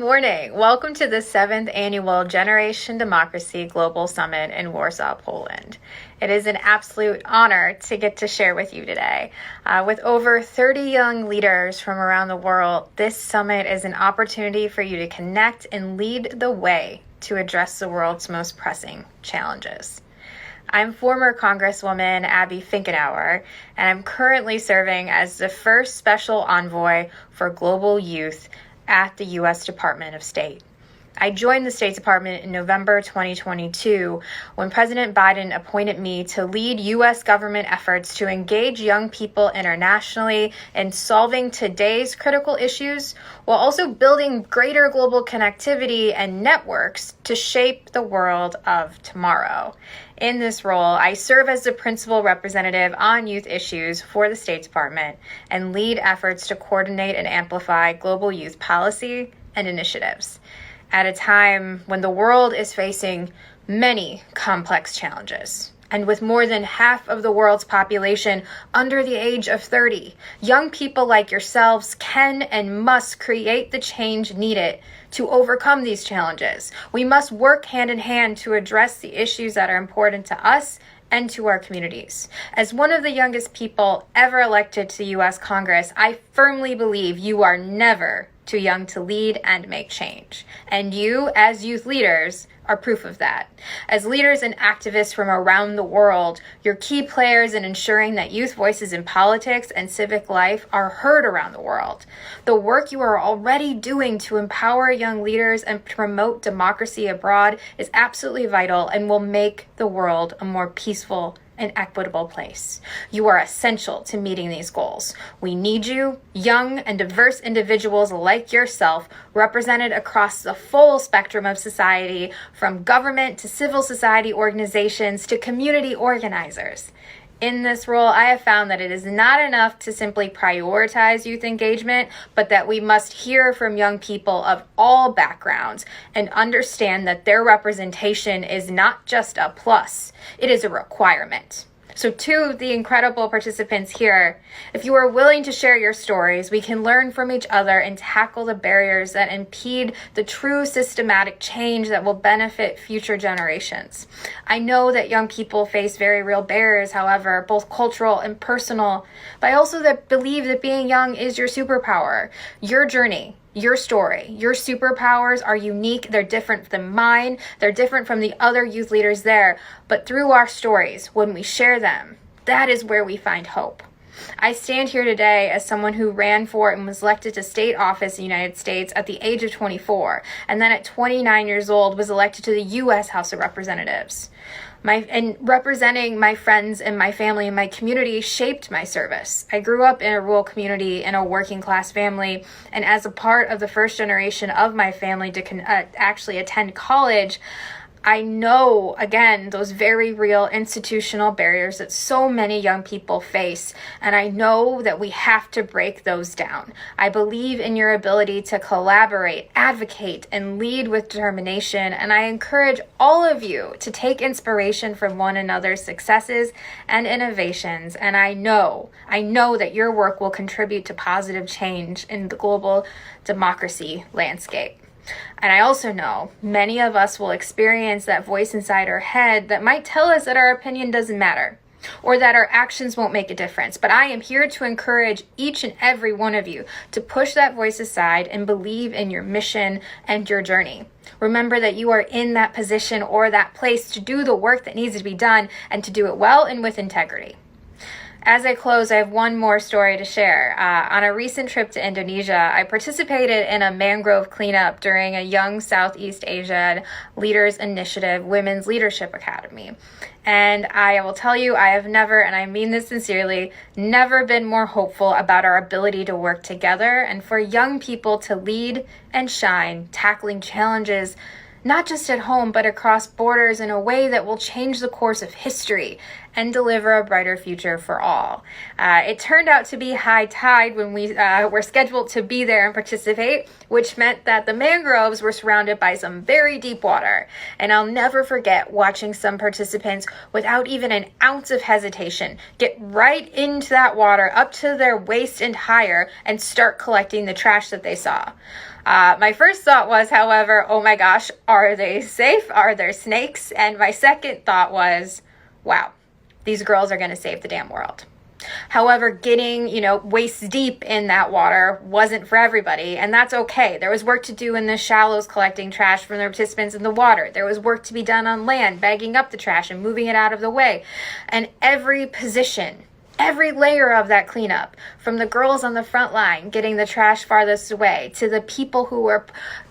morning. Welcome to the 7th Annual Generation Democracy Global Summit in Warsaw, Poland. It is an absolute honor to get to share with you today. With over 30 young leaders from around the world, this summit is an opportunity for you to connect and lead the way to address the world's most pressing challenges. I'm former Congresswoman Abby Finkenauer, and I'm currently serving as the first special envoy for global youth at the U.S. Department of State. I joined the State Department in November 2022 when President Biden appointed me to lead U.S. government efforts to engage young people internationally in solving today's critical issues while also building greater global connectivity and networks to shape the world of tomorrow. In this role, I serve as the principal representative on youth issues for the State Department and lead efforts to coordinate and amplify global youth policy and initiatives. At a time when the world is facing many complex challenges, and with more than half of the world's population under the age of 30, young people like yourselves can and must create the change needed to overcome these challenges. We must work hand in hand to address the issues that are important to us and to our communities. As one of the youngest people ever elected to the U.S. Congress, I firmly believe you are never too young to lead and make change. And you, as youth leaders, are proof of that. As leaders and activists from around the world, you're key players in ensuring that youth voices in politics and civic life are heard around the world. The work you are already doing to empower young leaders and promote democracy abroad is absolutely vital and will make the world a more peaceful and equitable place. You are essential to meeting these goals. We need you, young and diverse individuals like yourself, represented across the full spectrum of society, from government to civil society organizations to community organizers. In this role, I have found that it is not enough to simply prioritize youth engagement, but that we must hear from young people of all backgrounds and understand that their representation is not just a plus, it is a requirement. So to the incredible participants here, if you are willing to share your stories, we can learn from each other and tackle the barriers that impede the true systematic change that will benefit future generations. I know that young people face very real barriers, however, both cultural and personal, but I also believe that being young is your superpower. Your journey, your story, your superpowers are unique. They're different than mine. They're different from the other youth leaders there. But through our stories, when we share them, that is where we find hope. I stand here today as someone who ran for and was elected to state office in the United States at the age of 24, and then at 29 years old was elected to the U.S. House of Representatives. And representing my friends and my family and my community shaped my service. I grew up in a rural community in a working class family, and as a part of the first generation of my family to actually attend college, I know, again, those very real institutional barriers that so many young people face, and I know that we have to break those down. I believe in your ability to collaborate, advocate, and lead with determination, and I encourage all of you to take inspiration from one another's successes and innovations, and I know that your work will contribute to positive change in the global democracy landscape. And I also know many of us will experience that voice inside our head that might tell us that our opinion doesn't matter or that our actions won't make a difference. But I am here to encourage each and every one of you to push that voice aside and believe in your mission and your journey. Remember that you are in that position or that place to do the work that needs to be done and to do it well and with integrity. As I close, I have one more story to share. On a recent trip to Indonesia, I participated in a mangrove cleanup during a Young Southeast Asian Leaders Initiative Women's Leadership Academy. And I will tell you, I have never, and I mean this sincerely, never been more hopeful about our ability to work together and for young people to lead and shine, tackling challenges not just at home, but across borders in a way that will change the course of history and deliver a brighter future for all. It turned out to be high tide when we were scheduled to be there and participate, which meant that the mangroves were surrounded by some very deep water. And I'll never forget watching some participants, without even an ounce of hesitation, get right into that water up to their waist and higher and start collecting the trash that they saw. My first thought was, however, oh my gosh, are they safe? Are there snakes? And my second thought was, wow, these girls are going to save the damn world. However, getting, waist deep in that water wasn't for everybody, and that's okay. There was work to do in the shallows collecting trash from the participants in the water. There was work to be done on land, bagging up the trash and moving it out of the way. And every position, every layer of that cleanup, from the girls on the front line getting the trash farthest away, to the people who were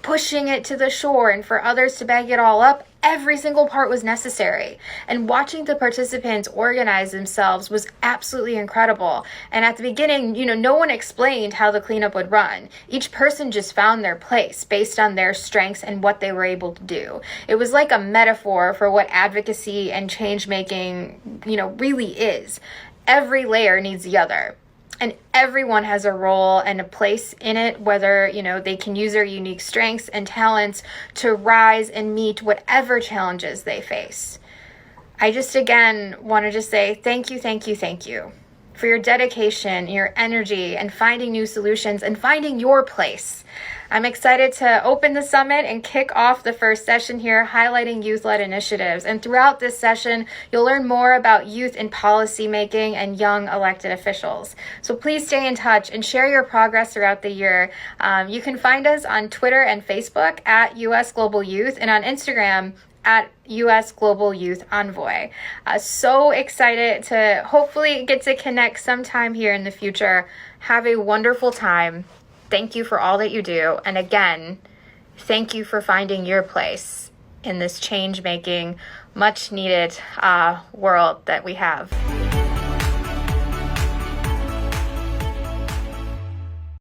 pushing it to the shore and for others to bag it all up, every single part was necessary. And watching the participants organize themselves was absolutely incredible. And at the beginning, no one explained how the cleanup would run. Each person just found their place based on their strengths and what they were able to do. It was like a metaphor for what advocacy and change making, really is. Every layer needs the other. And everyone has a role and a place in it, whether, they can use their unique strengths and talents to rise and meet whatever challenges they face. I just, again, want to say thank you for your dedication, your energy, and finding new solutions and finding your place. I'm excited to open the summit and kick off the first session here, highlighting youth-led initiatives. And throughout this session, you'll learn more about youth in policy making and young elected officials. So please stay in touch and share your progress throughout the year. You can find us on Twitter and Facebook at US Global Youth, and on Instagram at US Global Youth Envoy. So excited to hopefully get to connect sometime here in the future. Have a wonderful time. Thank you for all that you do. And again, thank you for finding your place in this change-making, much-needed world that we have.